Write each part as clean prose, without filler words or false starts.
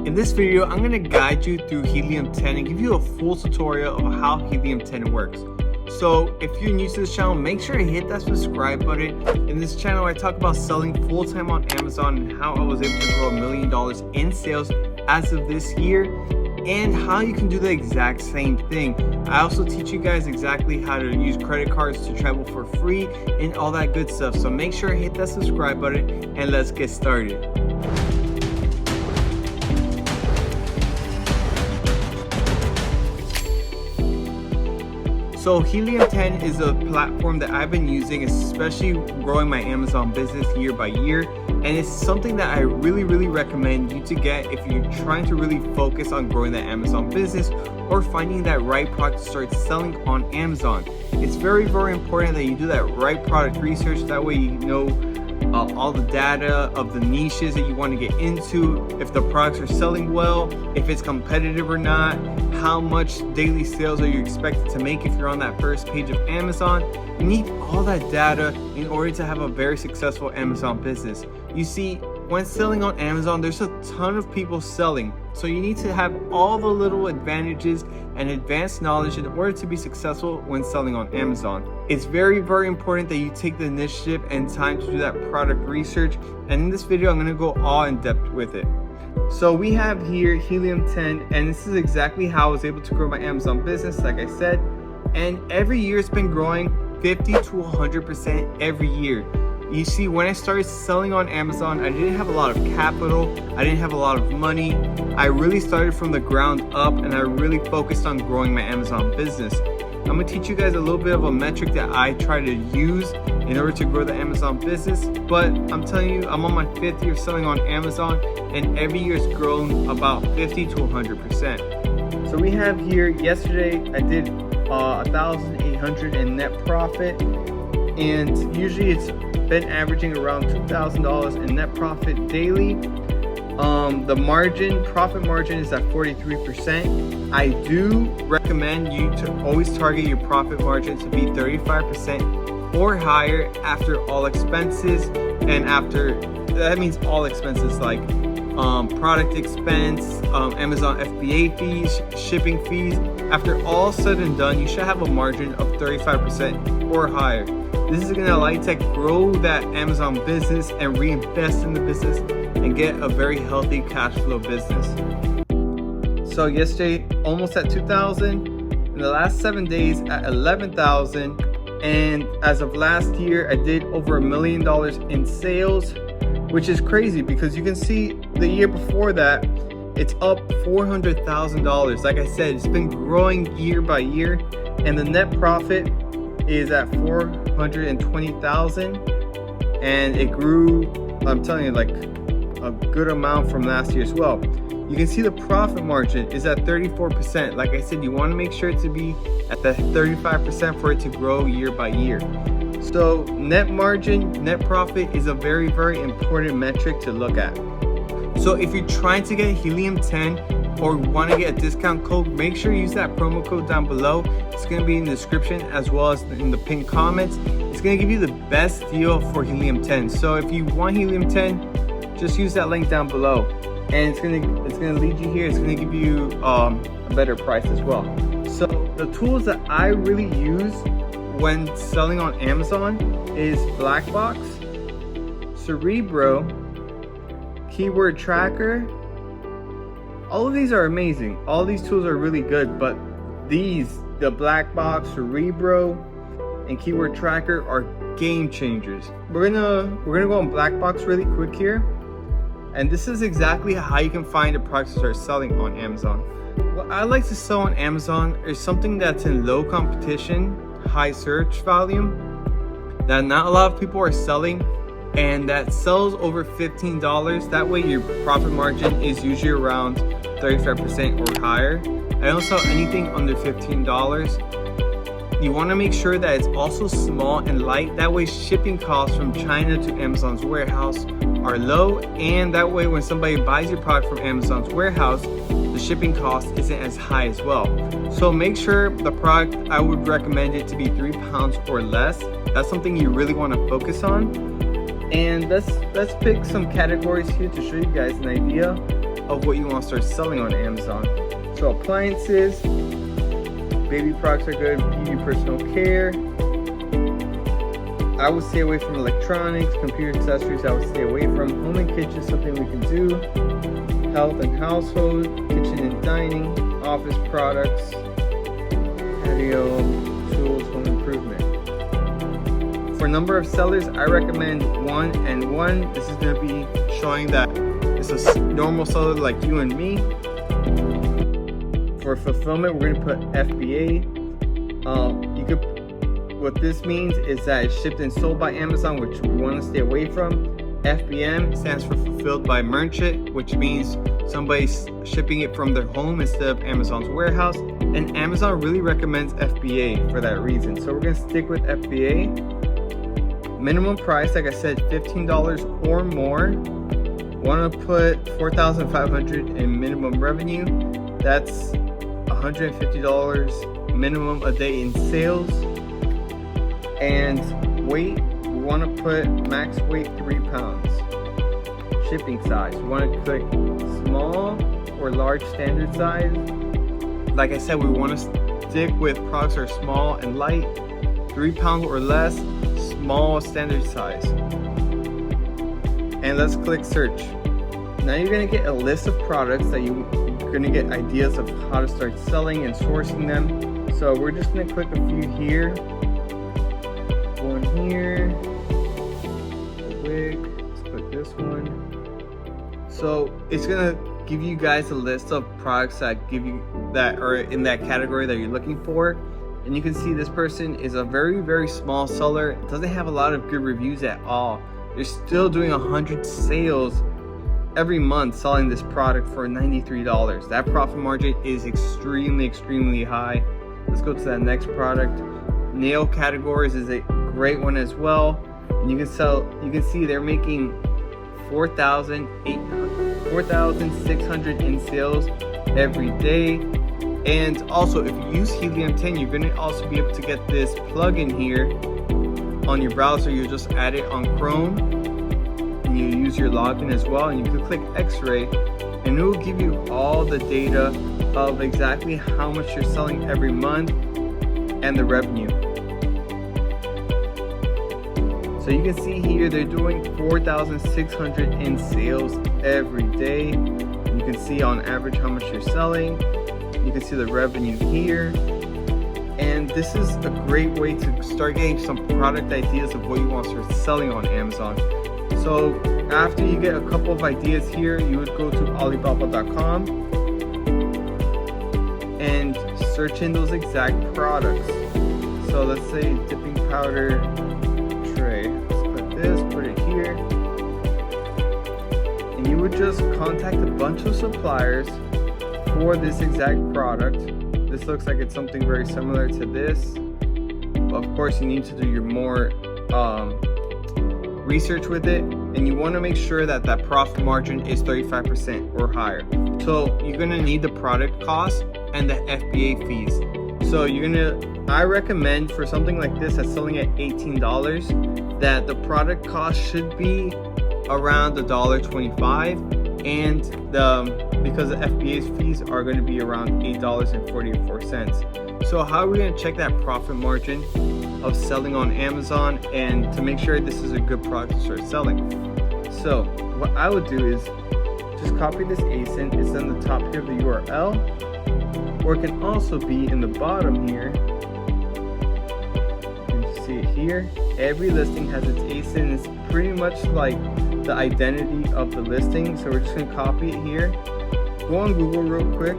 In this video, I'm going to guide you through Helium 10 and give you a full tutorial of how Helium 10 works. So if you're new to this channel, make sure to hit that subscribe button. In this channel, I talk about selling full-time on Amazon and how I was able to grow $1 million in sales as of this year, and how you can do the exact same thing. I also teach you guys exactly how to use credit cards to travel for free and all that good stuff. So make sure to hit that subscribe button and let's get started. So Helium 10 is a platform that I've been using, especially growing my Amazon business year by year. And it's something that I really recommend you to get if you're trying to really focus on growing that Amazon business or finding that right product to start selling on Amazon. It's very important that you do that right product research. That way you know all the data of the niches that you want to get into, if the products are selling well, if it's competitive or not, how much daily sales are you expected to make if you're on that first page of Amazon. You need all that data in order to have a very successful Amazon business. You see, when selling on Amazon, there's a ton of people selling. So you need to have all the little advantages and advanced knowledge in order to be successful when selling on Amazon. It's very important that you take the initiative and time to do that product research. And in this video, I'm gonna go all in depth with it. So we have here Helium 10, and this is exactly how I was able to grow my Amazon business, like I said. And every year it's been growing 50 to 100% every year. You see, when I started selling on Amazon, I didn't have a lot of capital, I didn't have a lot of money. I really started from the ground up and I really focused on growing my Amazon business. I'm gonna teach you guys a little bit of a metric that I try to use in order to grow the Amazon business. But I'm telling you, I'm on my 5th year of selling on Amazon, and every year it's grown about 50 to 100%. So we have here, yesterday I did 1,800 in net profit, and usually it's been averaging around $2,000 in net profit daily. The profit margin is at 43%. I do recommend you to always target your profit margin to be 35% or higher after all expenses, and after that means all expenses like product expense, Amazon FBA fees, shipping fees. After all said and done, you should have a margin of 35% or higher. This is going to allow you to grow that Amazon business and reinvest in the business and get a very healthy cash flow business. So yesterday, almost at 2,000. In the last 7 days at 11,000. And as of last year, I did over $1 million in sales, which is crazy because you can see the year before that, it's up $400,000. Like I said, it's been growing year by year, and the net profit is at $420,000, and it grew, I'm telling you, like a good amount from last year as well. You can see the profit margin is at 34%. Like I said, you want to make sure to be at the 35% for it to grow year by year. So net margin, net profit is a very important metric to look at. So if you're trying to get Helium 10 or want to get a discount code, make sure you use that promo code down below. It's going to be in the description as well as in the pinned comments. It's going to give you the best deal for Helium 10. So if you want Helium 10, just use that link down below, and it's gonna lead you here. It's gonna give you a better price as well. So the tools that I really use when selling on Amazon is Blackbox, Cerebro, Keyword Tracker. All of these are amazing. All these tools are really good, but the Blackbox, Cerebro, and Keyword Tracker are game changers. We're gonna go on Blackbox really quick here. And this is exactly how you can find a product to start selling on Amazon. What I like to sell on Amazon is something that's in low competition, high search volume, that not a lot of people are selling, and that sells over $15. That way your profit margin is usually around 35% or higher. I don't sell anything under $15. You want to make sure that it's also small and light. That way shipping costs from China to Amazon's warehouse are low, and that way when somebody buys your product from Amazon's warehouse, the shipping cost isn't as high as well. So make sure the product, I would recommend it to be 3 pounds or less. That's something you really want to focus on. And let's pick some categories here to show you guys an idea. of what you want to start selling on Amazon. So appliances, baby products are good, beauty, personal care. I would stay away from electronics, computer accessories. I would stay away from home and kitchen, something we can do. Health and household, kitchen and dining, office products, patio, tools, home improvement. For number of sellers, I recommend 1 and 1. This is going to be showing that it's a normal seller like you and me. For fulfillment, we're going to put FBA. What this means is that it's shipped and sold by Amazon, which we want to stay away from. FBM stands for fulfilled by merchant, which means somebody's shipping it from their home instead of Amazon's warehouse. And Amazon really recommends FBA for that reason. So we're going to stick with FBA. Minimum price, like I said, $15 or more. Want to put $4,500 in minimum revenue. That's $150 minimum a day in sales. And weight, we want to put max weight 3 pounds. Shipping size, we want to click small or large standard size. Like I said, we want to stick with products that are small and light, 3 pounds or less, small standard size. And let's click search. Now you're going to get a list of products that you're going to get ideas of how to start selling and sourcing them. So we're just going to click a few here. One here, the wig, let's click this one. So it's gonna give you guys a list of products that are in that category that you're looking for. And you can see this person is a very, very small seller. It doesn't have a lot of good reviews at all. They're still doing 100 sales every month selling this product for $93. That profit margin is extremely, extremely high. Let's go to that next product. Nail categories is a great one as well. And you can see they're making 4,600 in sales every day. And also, if you use Helium 10, you're going to also be able to get this plugin here on your browser. You just add it on Chrome and you use your login as well, and you can click X-ray and it will give you all the data of exactly how much you're selling every month and the revenue. So you can see here they're doing 4,600 in sales every day. You can see on average how much you're selling. You can see the revenue here. And this is a great way to start getting some product ideas of what you want to start selling on Amazon. So after you get a couple of ideas here, you would go to Alibaba.com and search in those exact products. So let's say dipping powder tray. Let's put this, put it here. And you would just contact a bunch of suppliers for this exact product. This looks like it's something very similar to this. But of course, you need to do your more research with it, and you want to make sure that that profit margin is 35% or higher. So you're going to need the product cost and the FBA fees. So I recommend for something like this that's selling at $18 that the product cost should be around $1.25, and because the FBA's fees are going to be around $8.44. So how are we going to check that profit margin of selling on Amazon and to make sure this is a good product to start selling? So what I would do is just copy this ASIN. It's on the top here of the URL, or it can also be in the bottom here. You can see it here. Every listing has its ASIN. It's pretty much like the identity of the listing. So we're just going to copy it here. Go on Google real quick,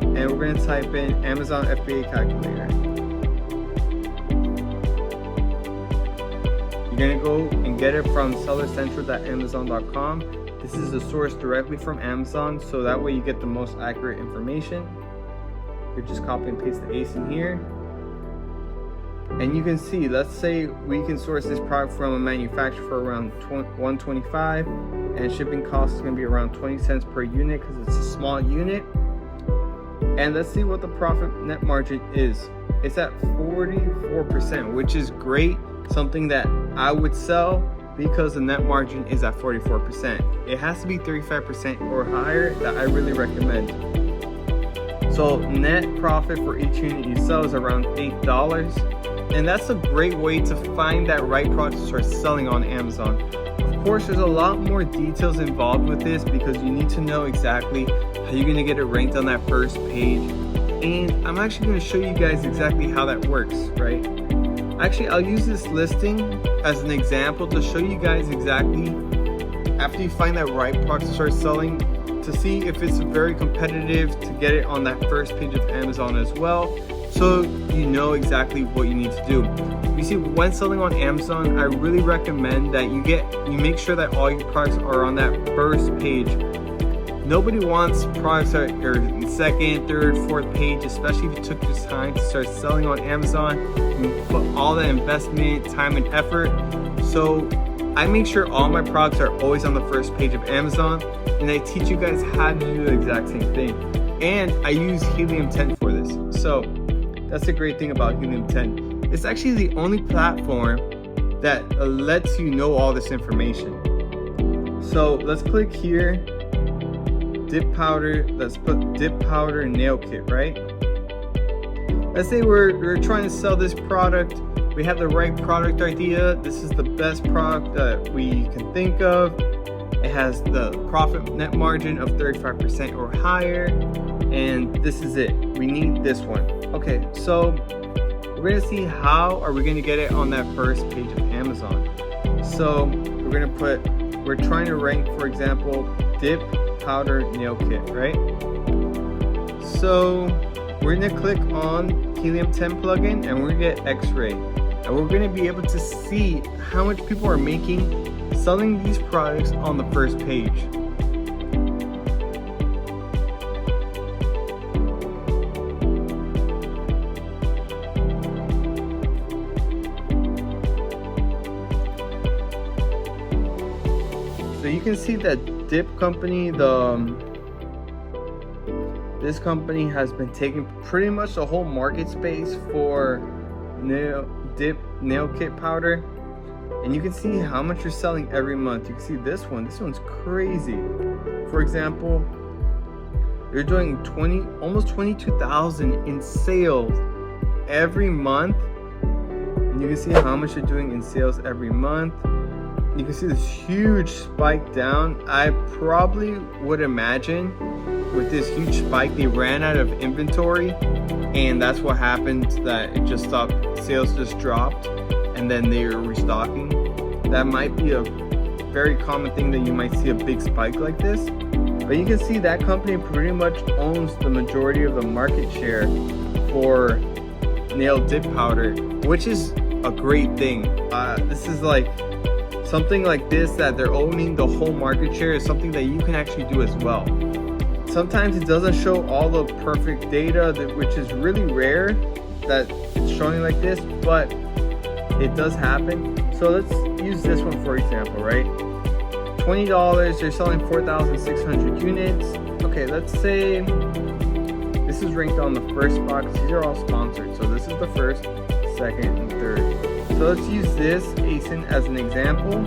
and we're going to type in Amazon FBA calculator. You're going to go and get it from sellercentral.amazon.com. This is the source directly from Amazon, so that way you get the most accurate information. You just copy and paste the ASIN here. And you can see, let's say we can source this product from a manufacturer for around $125, and shipping cost is going to be around 20 cents per unit because it's a small unit. And let's see what the profit net margin is. It's at 44%, which is great. Something that I would sell because the net margin is at 44%. It has to be 35% or higher that I really recommend. So net profit for each unit you sell is around $8, and that's a great way to find that right product to start selling on Amazon. Of course, there's a lot more details involved with this because you need to know exactly how you're gonna get it ranked on that first page. And I'm actually gonna show you guys exactly how that works, right? Actually, I'll use this listing as an example to show you guys exactly after you find that right product to start selling, to see if it's very competitive to get it on that first page of Amazon as well, so you know exactly what you need to do. You see, when selling on Amazon, I really recommend that you make sure that all your products are on that first page. Nobody wants products that are in second, third, fourth page, especially if you took this time to start selling on Amazon and put all that investment, time, and effort. So I make sure all my products are always on the first page of Amazon, and I teach you guys how to do the exact same thing. And I use Helium 10 for this. So that's the great thing about Helium 10. It's actually the only platform that lets you know all this information. So let's click here, dip powder. Let's put dip powder nail kit, right? Let's say we're trying to sell this product. We have the right product idea. This is the best product that we can think of. It has the profit net margin of 35% or higher, and this is it. We need this one. Okay, so we're gonna see how are we gonna get it on that first page of Amazon. So we're trying to rank, for example, dip powder nail kit, right? So we're gonna click on Helium 10 plugin and we're gonna get X-ray, and we're gonna be able to see how much people are making selling these products on the first page. So you can see that dip company, this company has been taking pretty much the whole market space for dip nail kit powder, and you can see how much you're selling every month. You can see this one's crazy. For example, you're doing almost 22,000 in sales every month, and you can see how much you're doing in sales every month. You can see this huge spike down. I probably would imagine with this huge spike they ran out of inventory, and that's what happened, that it just stopped, sales just dropped, and then they were restocking. That might be a very common thing that you might see a big spike like this, but you can see that company pretty much owns the majority of the market share for nail dip powder, which is a great thing. This is like something like this, that they're owning the whole market share, is something that you can actually do as well. Sometimes it doesn't show all the perfect data, which is really rare that it's showing like this, but it does happen. So let's use this one for example, right? $20, they're selling 4,600 units. Okay, let's say this is ranked on the first spot because these are all sponsored. So this is the first, second, and third. So let's use this ASIN as an example.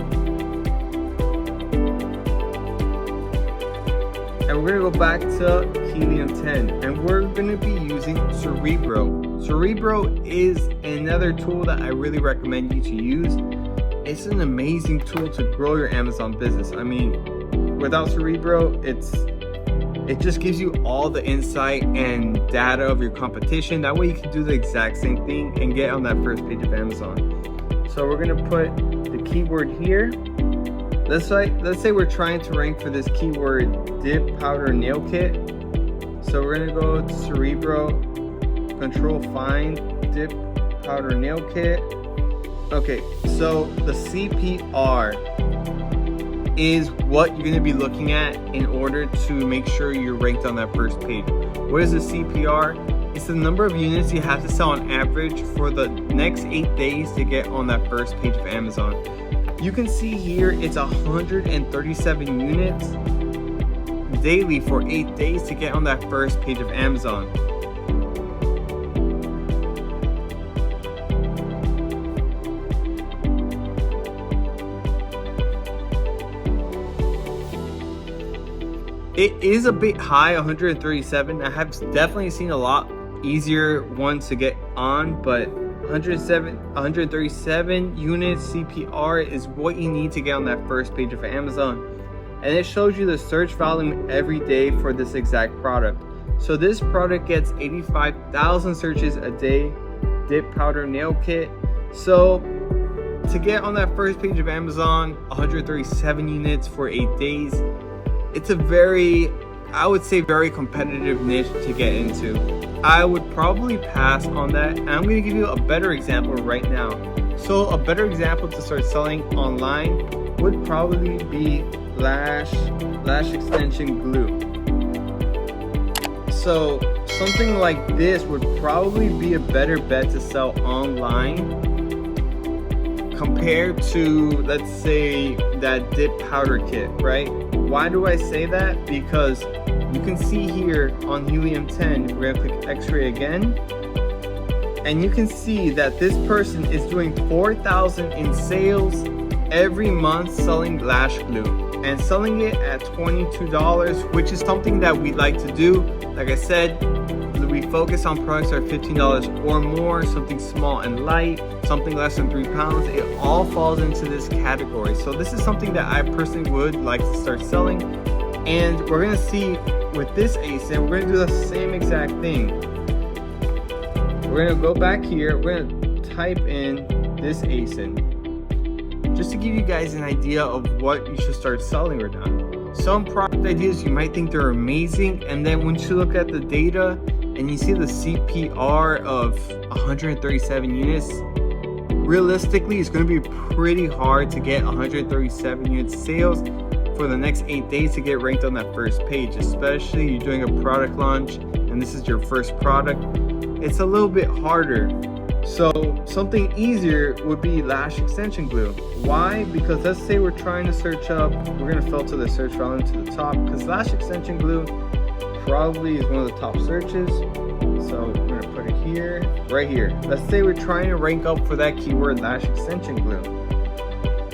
And we're gonna go back to Helium 10, and we're gonna be using Cerebro. Cerebro is another tool that I really recommend you to use. It's an amazing tool to grow your Amazon business. I mean, without Cerebro, it just gives you all the insight and data of your competition. That way you can do the exact same thing and get on that first page of Amazon. So we're gonna put the keyword here. Let's say we're trying to rank for this keyword dip powder nail kit. So we're gonna go to Cerebro, control find dip powder nail kit. Okay, so the CPR is what you're gonna be looking at in order to make sure you're ranked on that first page. What is the CPR? It's the number of units you have to sell on average for the next 8 days to get on that first page of Amazon. You can see here it's 137 units daily for 8 days to get on that first page of Amazon. it is a bit high, 137. I have definitely seen a lot easier ones to get on, but 137 units CPR is what you need to get on that first page of Amazon. And it shows you the search volume every day for this exact product. So this product gets 85,000 searches a day, dip powder nail kit. So to get on that first page of Amazon, 137 units for 8 days, it's a very, I would say, very competitive niche to get into. I would probably pass on that, and I'm going to give you a better example right now. So a better example to start selling online would probably be lash extension glue. So something like this would probably be a better bet to sell online compared to, let's say, that dip powder kit, right? Why do I say that? Because you can see here on Helium 10, we're gonna click X-ray again, and you can see that this person is doing 4,000 in sales every month selling lash glue and selling it at $22, which is something that we like to do. Like I said, we focus on products that are $15 or more, something small and light, something less than 3 pounds. It all falls into this category. So this is something that I personally would like to start selling. And we're gonna see with this ASIN, we're gonna do the same exact thing. We're gonna go back here, we're gonna type in this ASIN, just to give you guys an idea of what you should start selling or not. Some product ideas, you might think they're amazing, and then once you look at the data and you see the CPR of 137 units, realistically, it's going to be pretty hard to get 137 units sales for the next 8 days to get ranked on that first page, especially you're doing a product launch and this is your first product. It's a little bit harder. So something easier would be lash extension glue. Why? Because let's say we're trying to search up, we're going to filter the search volume to the top, because lash extension glue probably is one of the top searches. So we're going to put it here, right here. Let's say we're trying to rank up for that keyword lash extension glue.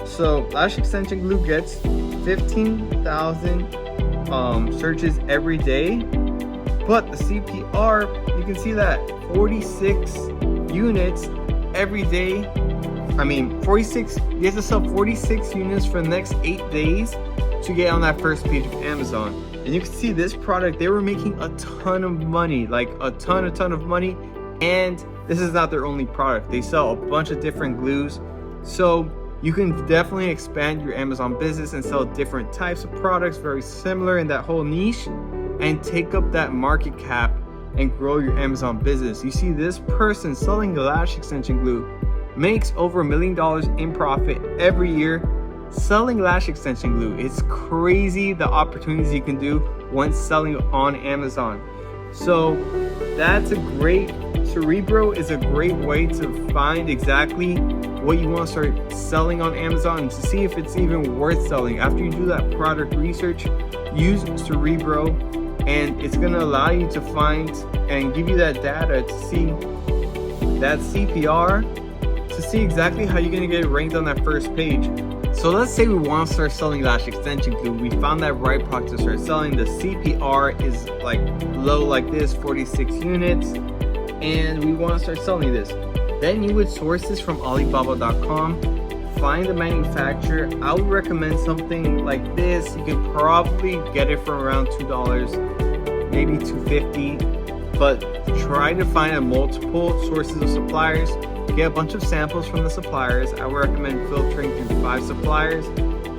So lash extension glue gets 15,000 searches every day, but the CPR, you can see that 46 units every day. I mean, 46, you have to sell 46 units for the next 8 days to get on that first page of Amazon. And you can see this product, they were making a ton of money, like a ton of money. And this is not their only product. They sell a bunch of different glues. So you can definitely expand your Amazon business and sell different types of products very similar in that whole niche and take up that market cap and grow your Amazon business. You see this person selling the lash extension glue makes over $1 million in profit every year selling lash extension glue. It's crazy the opportunities you can do once selling on Amazon. So that's a great, Cerebro is a great way to find exactly what you want to start selling on Amazon and to see if it's even worth selling. After you do that product research, use Cerebro, and it's going to allow you to find and give you that data to see that CPR, to see exactly how you're going to get ranked on that first page. So let's say we want to start selling lash extension glue. We found that right product to start selling. The CPR is like low like this, 46 units, and we want to start selling this. Then you would source this from Alibaba.com, find the manufacturer. I would recommend something like this. You can probably get it for around $2, maybe $2.50, but try to find a multiple sources of suppliers. Get a bunch of samples from the suppliers. I would recommend filtering through 5 suppliers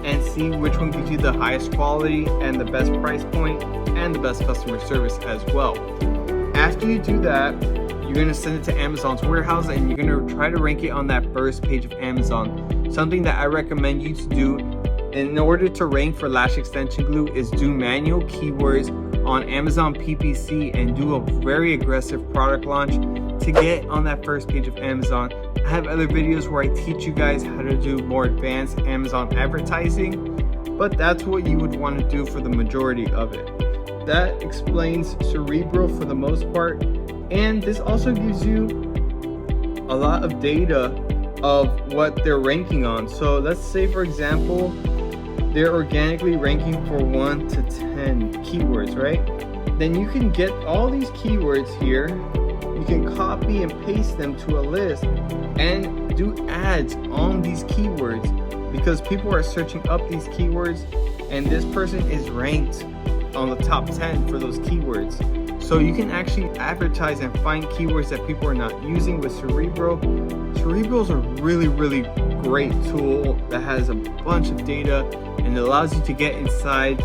and see which one gives you the highest quality and the best price point and the best customer service as well. After you do that, you're going to send it to Amazon's warehouse and you're going to try to rank it on that first page of Amazon. Something that I recommend you to do in order to rank for lash extension glue is do manual keywords on Amazon PPC and do a very aggressive product launch to get on that first page of Amazon. I have other videos where I teach you guys how to do more advanced Amazon advertising, but that's what you would want to do for the majority of it. That explains Cerebro for the most part, and this also gives you a lot of data of what they're ranking on. So let's say, for example, they're organically ranking for 1 to 10 keywords, right? Then you can get all these keywords here. You can copy and paste them to a list and do ads on these keywords, because people are searching up these keywords and this person is ranked on the top 10 for those keywords. So you can actually advertise and find keywords that people are not using with Cerebro. Cerebro is a really great tool that has a bunch of data, and it allows you to get inside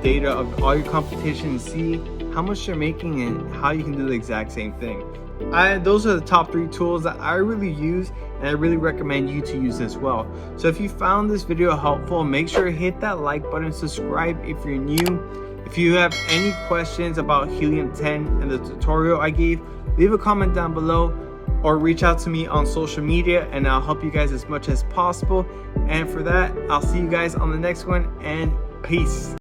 data of all your competition and see how much they're making and how you can do the exact same thing. Those are the top 3 tools that I really use, and I really recommend you to use as well. So if you found this video helpful, make sure to hit that like button, subscribe if you're new. If you have any questions about Helium 10 and the tutorial I gave, leave a comment down below or reach out to me on social media and I'll help you guys as much as possible. And for that, I'll see you guys on the next one, and peace.